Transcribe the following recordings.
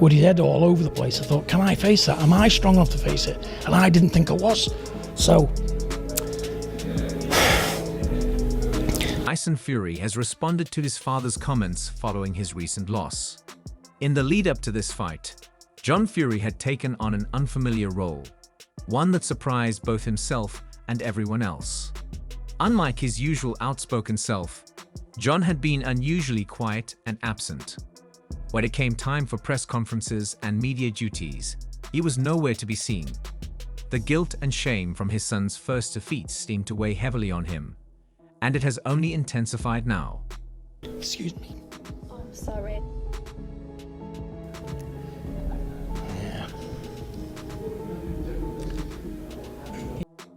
with his head all over the place. I thought, can I face that? Am I strong enough to face it? And I didn't think I was. So Tyson Fury has responded to his father's comments following his recent loss. In the lead-up to this fight, John Fury had taken on an unfamiliar role, one that surprised both himself and everyone else. Unlike his usual outspoken self, John had been unusually quiet and absent. When it came time for press conferences and media duties, he was nowhere to be seen. The guilt and shame from his son's first defeat seemed to weigh heavily on him, and it has only intensified now. excuse me. Oh, I'm sorry. Yeah.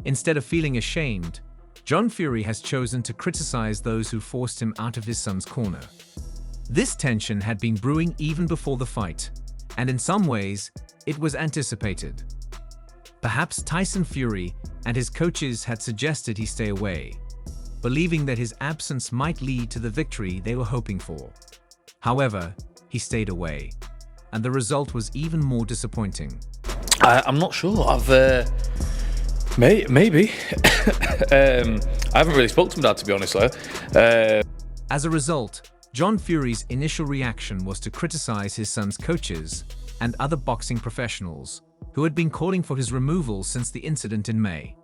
Instead of feeling ashamed, John Fury has chosen to criticize those who forced him out of his son's corner. This tension had been brewing even before the fight, and in some ways, it was anticipated. Perhaps Tyson Fury and his coaches had suggested he stay away, believing that his absence might lead to the victory they were hoping for. However, he stayed away, and the result was even more disappointing. I'm not sure. Maybe. I haven't really spoken to my dad, to be honest, though. As a result, John Fury's initial reaction was to criticize his son's coaches and other boxing professionals who had been calling for his removal since the incident in May.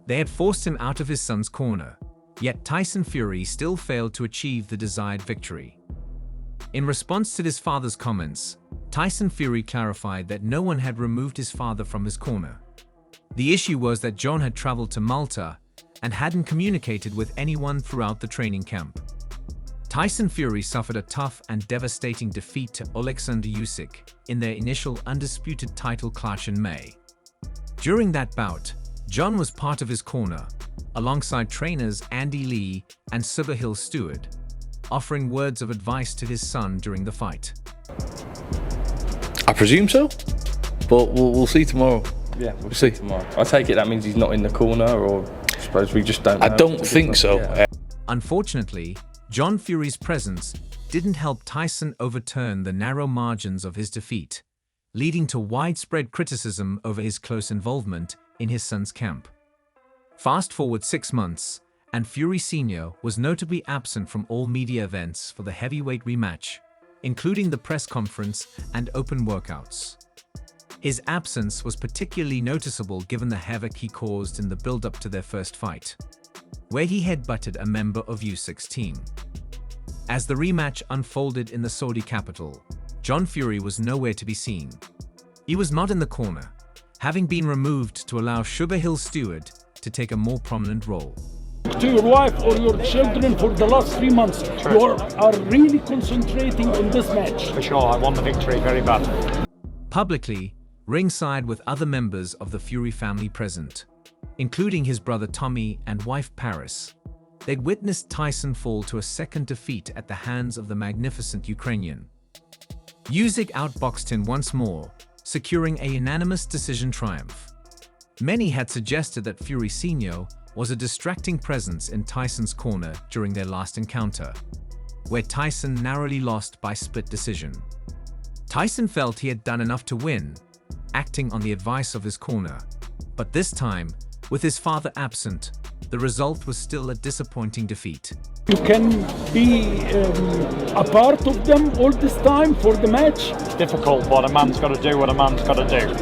They had forced him out of his son's corner, yet Tyson Fury still failed to achieve the desired victory. In response to his father's comments, Tyson Fury clarified that no one had removed his father from his corner. The issue was that John had traveled to Malta and hadn't communicated with anyone throughout the training camp. Tyson Fury suffered a tough and devastating defeat to Oleksandr Usyk in their initial undisputed title clash in May. During that bout, John was part of his corner, alongside trainers Andy Lee and Sonnen Stewart, offering words of advice to his son during the fight. I presume so, but we'll see tomorrow. Yeah, we'll see tomorrow. I take it that means he's not in the corner, or I suppose we just don't know. I don't think so. Yeah. Unfortunately, John Fury's presence didn't help Tyson overturn the narrow margins of his defeat, leading to widespread criticism over his close involvement in his son's camp. Fast forward 6 months, and Fury Sr. was notably absent from all media events for the heavyweight rematch, including the press conference and open workouts. His absence was particularly noticeable given the havoc he caused in the build-up to their first fight, where he headbutted a member of Usyk's team. As the rematch unfolded in the Saudi capital, John Fury was nowhere to be seen. He was not in the corner, having been removed to allow Sonnen Stewart to take a more prominent role. To your wife or your children for the last 3 months, you are really concentrating on this match. For sure, I won the victory very bad. Publicly, ringside with other members of the Fury family present, including his brother Tommy and wife Paris, they'd witnessed Tyson fall to a second defeat at the hands of the magnificent Ukrainian. Usyk outboxed him once more, securing a unanimous decision triumph. Many had suggested that Fury Sr. was a distracting presence in Tyson's corner during their last encounter, where Tyson narrowly lost by split decision. Tyson felt he had done enough to win, acting on the advice of his corner. But this time, with his father absent, the result was still a disappointing defeat. You can be a part of them all this time for the match. It's difficult, but a man's got to do what a man's got to do.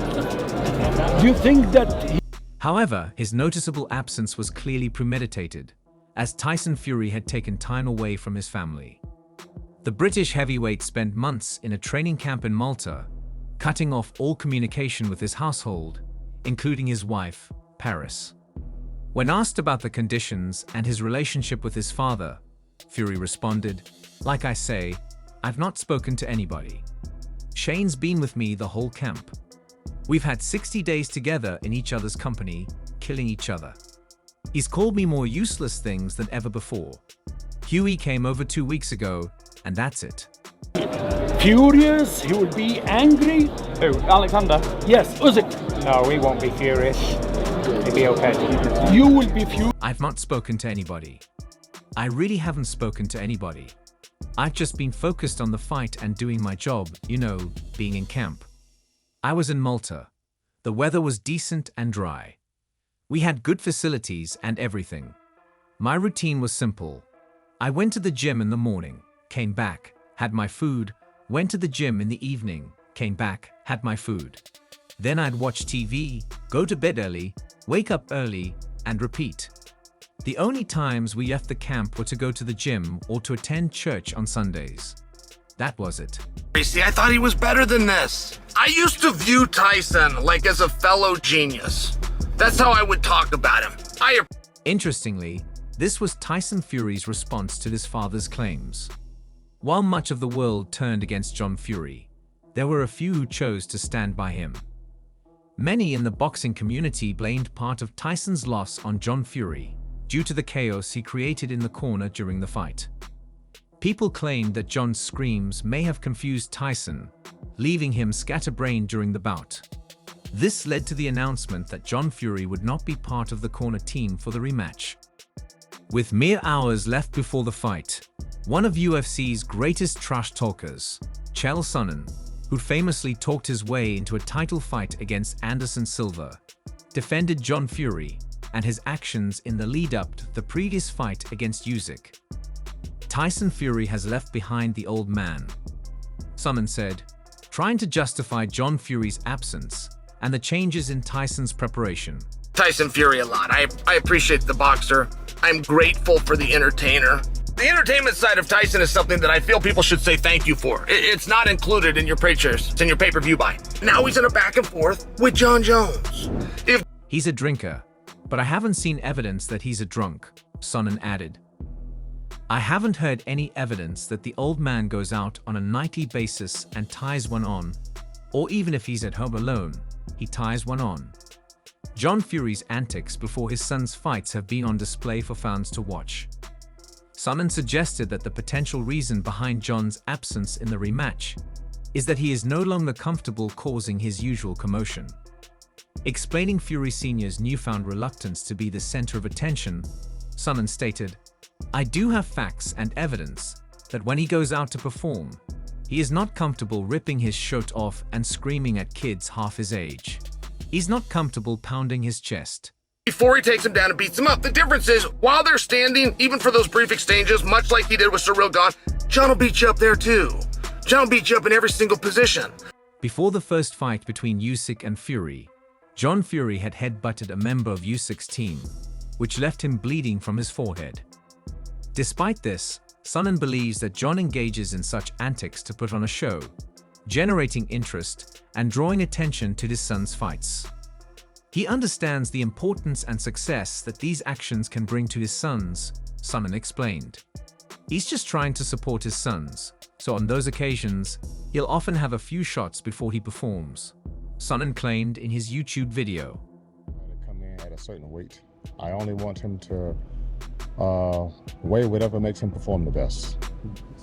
Do you think that However, his noticeable absence was clearly premeditated, as Tyson Fury had taken time away from his family. The British heavyweight spent months in a training camp in Malta, cutting off all communication with his household, including his wife, Paris. When asked about the conditions and his relationship with his father, Fury responded, "Like I say, I've not spoken to anybody. Shane's been with me the whole camp. We've had 60 days together in each other's company, killing each other. He's called me more useless things than ever before. Huey came over 2 weeks ago, and that's it." furious? He will be angry? Who? Alexander? Yes, Usyk. No, he won't be furious. He'll be okay. You will be furious. I've not spoken to anybody. I really haven't spoken to anybody. I've just been focused on the fight and doing my job, you know, being in camp. I was in Malta. The weather was decent and dry. We had good facilities and everything. My routine was simple. I went to the gym in the morning, came back, had my food, went to the gym in the evening, came back, had my food. Then I'd watch TV, go to bed early, wake up early, and repeat. The only times we left the camp were to go to the gym or to attend church on Sundays. That was it. See, I thought he was better than this. I used to view Tyson like as a fellow genius. That's how I would talk about him. Interestingly, this was Tyson Fury's response to his father's claims. While much of the world turned against John Fury, there were a few who chose to stand by him. Many in the boxing community blamed part of Tyson's loss on John Fury due to the chaos he created in the corner during the fight. People claimed that John's screams may have confused Tyson, leaving him scatterbrained during the bout. This led to the announcement that John Fury would not be part of the corner team for the rematch. With mere hours left before the fight, one of UFC's greatest trash talkers, Sonnen, who famously talked his way into a title fight against Anderson Silva, defended John Fury and his actions in the lead-up to the previous fight against Usyk. Tyson Fury has left behind the old man, Sonnen said, trying to justify John Fury's absence and the changes in Tyson's preparation. Tyson Fury a lot. I appreciate the boxer. I'm grateful for the entertainer. The entertainment side of Tyson is something that I feel people should say thank you for. It's not included in your pictures. It's in your pay-per-view buy. Now he's in a back and forth with John Jones. He's a drinker, but I haven't seen evidence that he's a drunk, Sonnen added. I haven't heard any evidence that the old man goes out on a nightly basis and ties one on, or even if he's at home alone, he ties one on. John Fury's antics before his son's fights have been on display for fans to watch. Sonnen suggested that the potential reason behind John's absence in the rematch is that he is no longer comfortable causing his usual commotion. Explaining Fury Sr.'s newfound reluctance to be the center of attention, Sonnen stated, "I do have facts and evidence that when he goes out to perform, he is not comfortable ripping his shirt off and screaming at kids half his age. He's not comfortable pounding his chest. Before he takes him down and beats him up. The difference is, while they're standing, even for those brief exchanges, much like he did with Cyril Gane, John will beat you up there too. John will beat you up in every single position." Before the first fight between Usyk and Fury, John Fury had headbutted a member of Usyk's team, which left him bleeding from his forehead. Despite this, Sonnen believes that John engages in such antics to put on a show, generating interest and drawing attention to his son's fights. He understands the importance and success that these actions can bring to his sons, Sonnen explained. He's just trying to support his sons, so on those occasions, he'll often have a few shots before he performs, Sonnen claimed in his YouTube video. To come in at a certain weight. I only want him to weigh whatever makes him perform the best.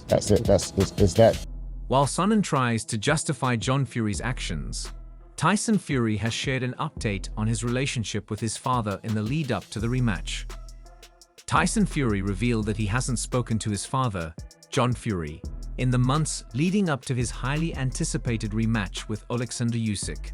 That's it. It's that. While Sonnen tries to justify John Fury's actions, Tyson Fury has shared an update on his relationship with his father in the lead-up to the rematch. Tyson Fury revealed that he hasn't spoken to his father, John Fury, in the months leading up to his highly anticipated rematch with Oleksandr Usyk.